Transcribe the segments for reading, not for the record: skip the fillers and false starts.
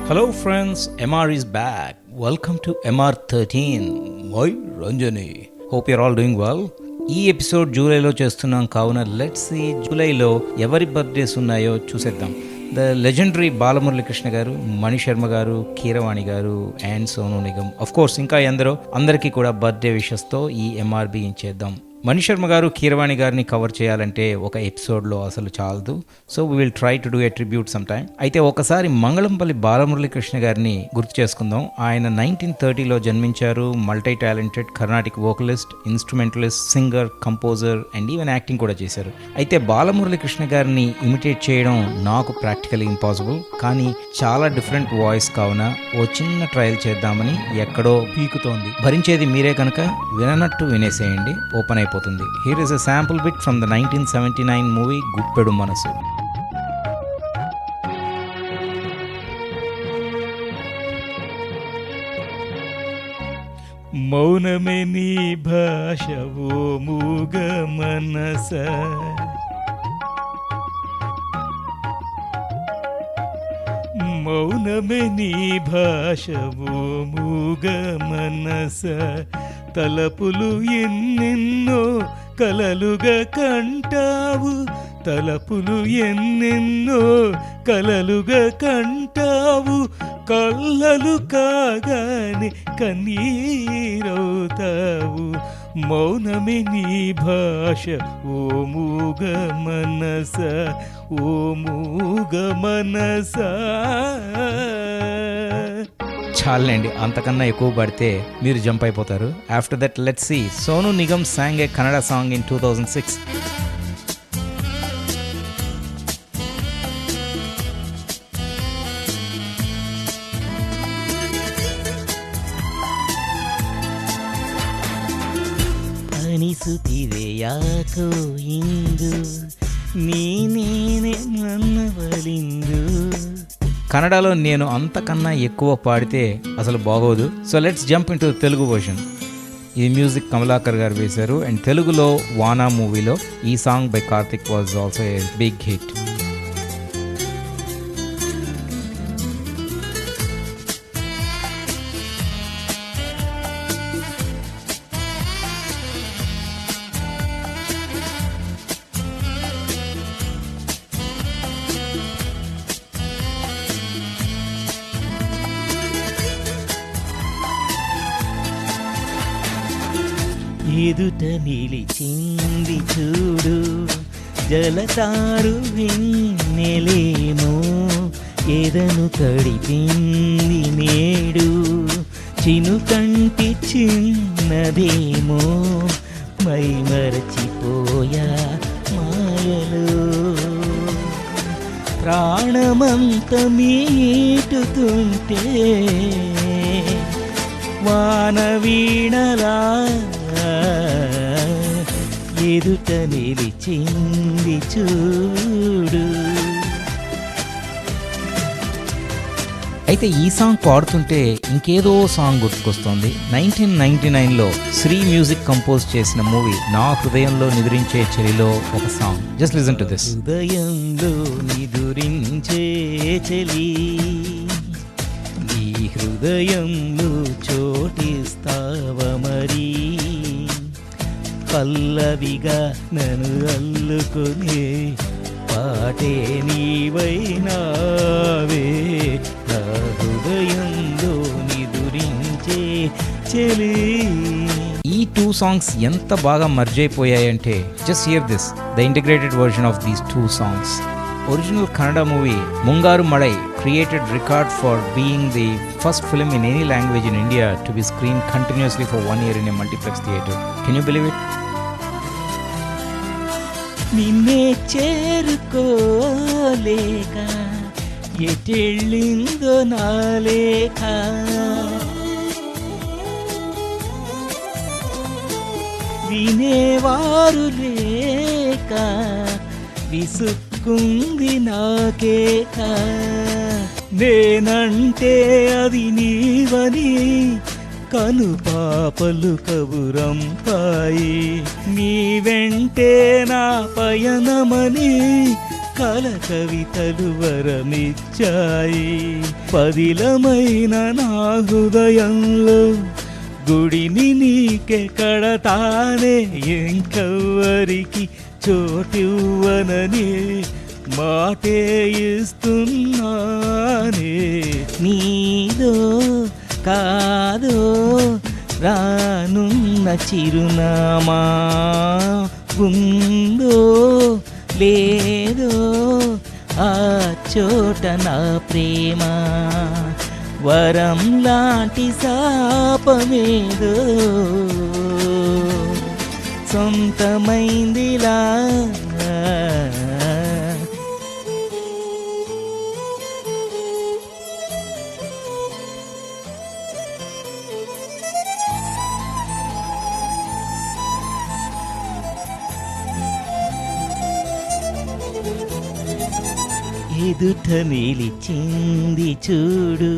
Hello friends, MR is back. Welcome to MR13. My Ranjani. Hope you're all doing well. ఈ episode జూలైలో చేస్తున్నాం కావున let's see జూలైలో ఎవరి బర్త్డేస్ ఉన్నాయో చూసేద్దాం. ద లెజెండరీ బాలమురళీకృష్ణ గారు, మణి శర్మ గారు, కీరవాణి గారు and Sonu Nigam. Of course ఇంకా అందరికీ కూడా బర్త్డే విషెస్తో ఈ ఎంఆర్బి ఇచ్చేద్దాం. మణి శర్మ గారు, కీరవాణి గారిని కవర్ చేయాలంటే ఒక ఎపిసోడ్లో అసలు చాలదు. So we will try to do a tribute some time. అయితే ఒకసారి మంగళంపల్లి బాలమురళీకృష్ణ గారిని గుర్తు చేసుకుందాం. ఆయన 1930లో జన్మించారు. Multi talented Carnatic vocalist, instrumentalist, singer, composer and even acting కూడా చేశారు. అయితే బాలమురళీకృష్ణ గారిని ఇమిటేట్ చేయడం నాకు ప్రాక్టికల్లీ ఇంపాసిబుల్, కానీ చాలా డిఫరెంట్ వాయిస్ కావున ఓ చిన్న ట్రయల్ చేద్దామని ఎక్కడో పీకుతోంది. భరించేది మీరే కనుక విననట్టు వినేసేయండి, ఓపెన్ అయిపోతుంది. Here is a sample bit from the 1979 movie గుప్పెడు మనసు. మౌనమే నీ భాష ఓ మూగ మనస, మౌనమే నీ భాష ఓ మూగ మనస, తలపులు ఎన్నెన్నో కలలుగా కంటావు, తలపులు ఎన్నెన్నో కలలుగా కంటావు, కళ్ళలు కాగానే కన్నీరవుతావు, మౌనమే నీ భాష ఓ మూగ మనస, ఓ మూగ మనస. చాలండి, అంతకన్నా ఎక్కువ పడితే మీరు జంప్ అయిపోతారు. After that let's see Sonu Nigam sang a Kannada song in 2006. ಅನಿಸುತ್ತಿದೆ ಯಾಕೋ ಇಂದು ನೀನೇನೆ ನನ್ನವಳಿಂದು. కన్నడలో నేను అంతకన్నా ఎక్కువ పాడితే అసలు బాగోదు. So let's jump into Telugu version. ఈ మ్యూజిక్ కమలాకర్ గారు వేశారు అండ్ తెలుగులో వానా మూవీలో ఈ song by Karthik was also a big hit. ఎదుట నిలిచింది చూడు జలతారు వెన్నెలేమో, ఎదను తడిపింది నేడు చినుకంటి చిన్నదేమో, మై మరచిపోయా మాయలో ప్రాణమంత మీటుతుంటే వాన వీణలా ఎదుట నిలిచింది చూడు. అయితే ఈ సాంగ్ పాడుతుంటే ఇంకేదో సాంగ్ గుర్తుకొస్తోంది. 1999లో శ్రీ మ్యూజిక్ కంపోజ్ చేసిన మూవీ నా హృదయంలో నిదురించే చెలిలో ఒక song. Just listen to this. హృదయంలో నిదురించే చెలి, నీ హృదయంలో చోటిస్తావ మరి, పల్లవిగా నన్ను అల్లుకునే పాటే నీవైనావే, నా హృదయంలో నిదురించే చెలి. ఈ టూ సాంగ్స్ ఎంత బాగా మర్జ్ అయిపోయాయంటే just hear this, the integrated version of these two songs. Original Kannada movie Mungaru Malai created record for being the first film in any language in India to be screened continuously for 1 year in a multiplex theatre. Can you believe it? నిన్నే చేరుకోలేక ఎటెళ్ళిందో నా లేఖ, వినేవారు లేక విసుక్కుంది నాకేక, నేనంటే అది నీవని కను పాపలు కబురంపాయి, నీ వెంటే నా పయనమని కల కవితలు వరమిచ్చాయి. పదిలమైన నా హృదయంలో గుడిని నీకే కడతానే, ఇంకెవ్వరికి చోటివ్వనని మాటే ఇస్తున్నానే. నీదో కాదో రానున్న చిరునామా, ఉందో లేదో ఆ చోట నా ప్రేమ, వరం లాంటి శాపమేదో సొంతమైందిలా. ఎదుట నిలిచింది చూడు,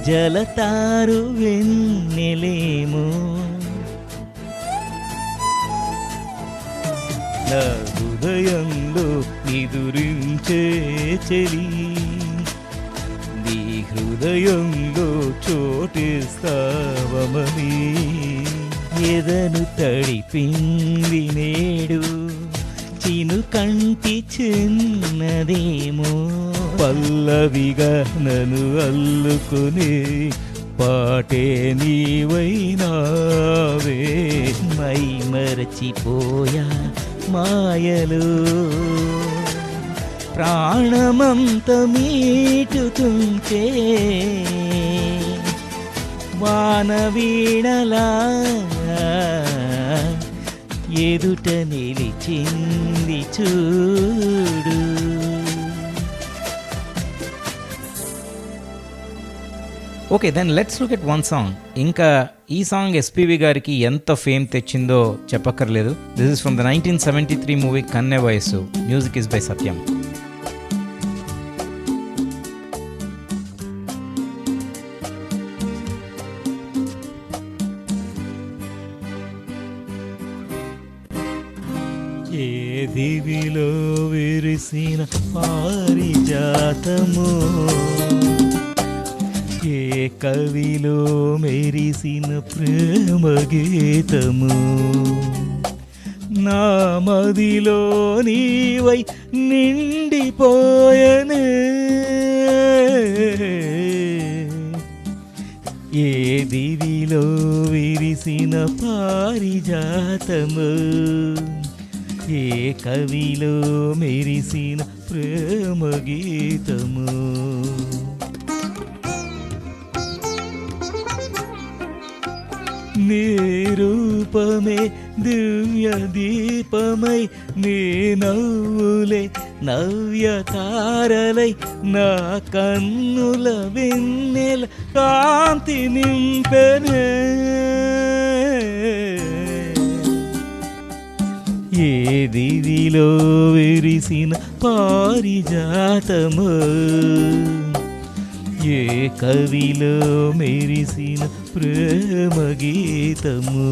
జలతారు వెన్నెలేమో, నా హృదయంలో నిదురించే చెలి, నీ హృదయంలో చోటిస్తావమని ఎదను తడిపింది నేడు, చిను కంటి చిన్నదేమో, పల్లవిగా నన్ను అల్లుకుని పాటే నీవైనావే. మై మరచిపోయా మాయలు, ప్రాణమంత మీటుతుంటే వానవీణలా ఎదుట నిలిచింది చూడు. Okay, then let's look at one song. ఇంకా ఈ సాంగ్ ఎస్పీవి గారికి ఎంత ఫేమ్ తెచ్చిందో చెప్పక్కర్లేదు. This is from the 1973 movie Kanne Vayassu. Music is by Satyam. ఏ దివిలో విరిసిన పారిజాతము, ఏ కవిలో మెరిసిన ప్రేమ గీతము, నా మదిలో నీవై నిండిపోయనే. ఏ దివిలో విరిసిన పారిజాతము, ఏ కవిలో మెరిసిన ప్రేమ గీతము. నీ రూపమే దివ్య దీపమై, నీ నవ్వులే నవ్య తారలై, నా కన్నుల వెన్నెల కాంతి నింపెనే. ఏ దివిలో విరిసిన పారిజాతము, ఏ కవిలో మెరిసిన ప్రేమ గీతము.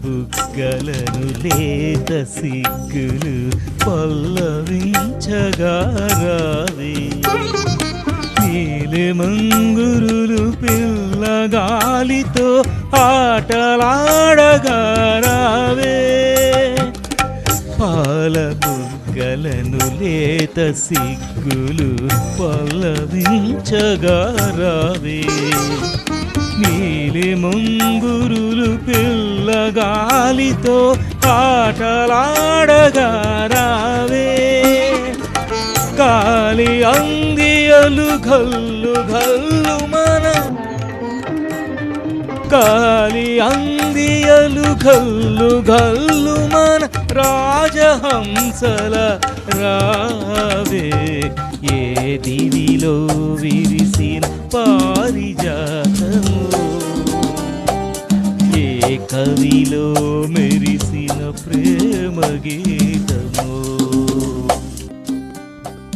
బుగ్గలను లేత సిగ్గులు పల్లవించగా రావే, నీలి మంగురులు పిల్లగాలితో ఆటలాడగా రావే. పాల బుగ్గలను లేత సిగ్గులు పల్లవించగా రావే, నీలి ముంగురులు పిల్లగాలితో ఆటలాడగా రావే. గాలి అందియలు గల్లు గల్లు మన కాలి అందియలు గల్లు గల్లు మన రాజహంసల రావే ఏ దివిలో విరిసిన పారిజాతము ఏ కవిలో మెరిసిన ప్రేమ గీతము.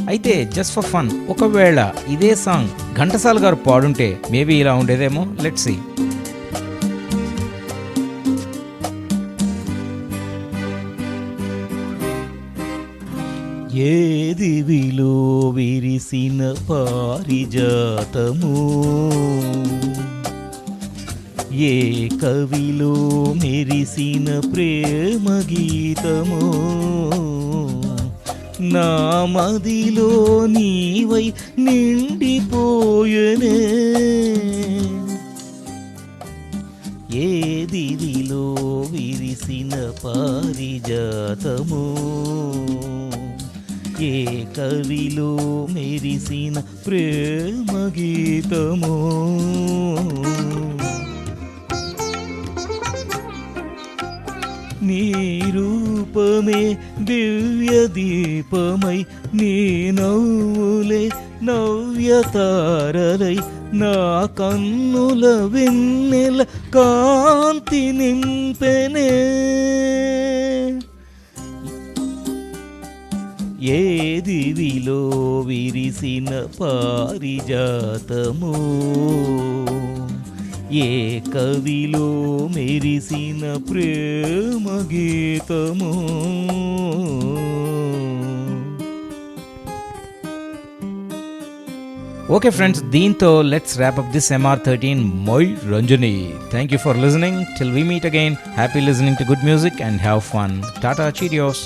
అయితే జస్ట్ ఫర్ ఫన్ ఒకవేళ ఇదే సాంగ్ ఘంటసాల గారు పాడుంటే మేబీ ఇలా ఉండేదేమో. Let's see. ఏ దివిలో విరిసిన పారిజాతము ఏ కవిలో మెరిసిన ప్రేమ గీతము నా మదిలో నీవై నిండిపోయనే ఏ దివిలో విరిసిన పారిజాతము ఏ కవిలో మెరిసిన ప్రేమ గీతము. నీ రూపమే దివ్య దీపమై నీ నవ్వులే నవ్యతారలై నా కన్నుల వెన్నెల కాంతి నింపెనే ఏ దివిలో విరిసిన పారిజాతము ఏ కవిలో మెరిసిన ప్రేమ గీతము. ఓకే ఫ్రెండ్స్, దీంతో let's wrap up this MR13 మై Ranjani. Thank you for listening. Till we meet again, happy listening to good music and have fun. Tata, చీరియోస్.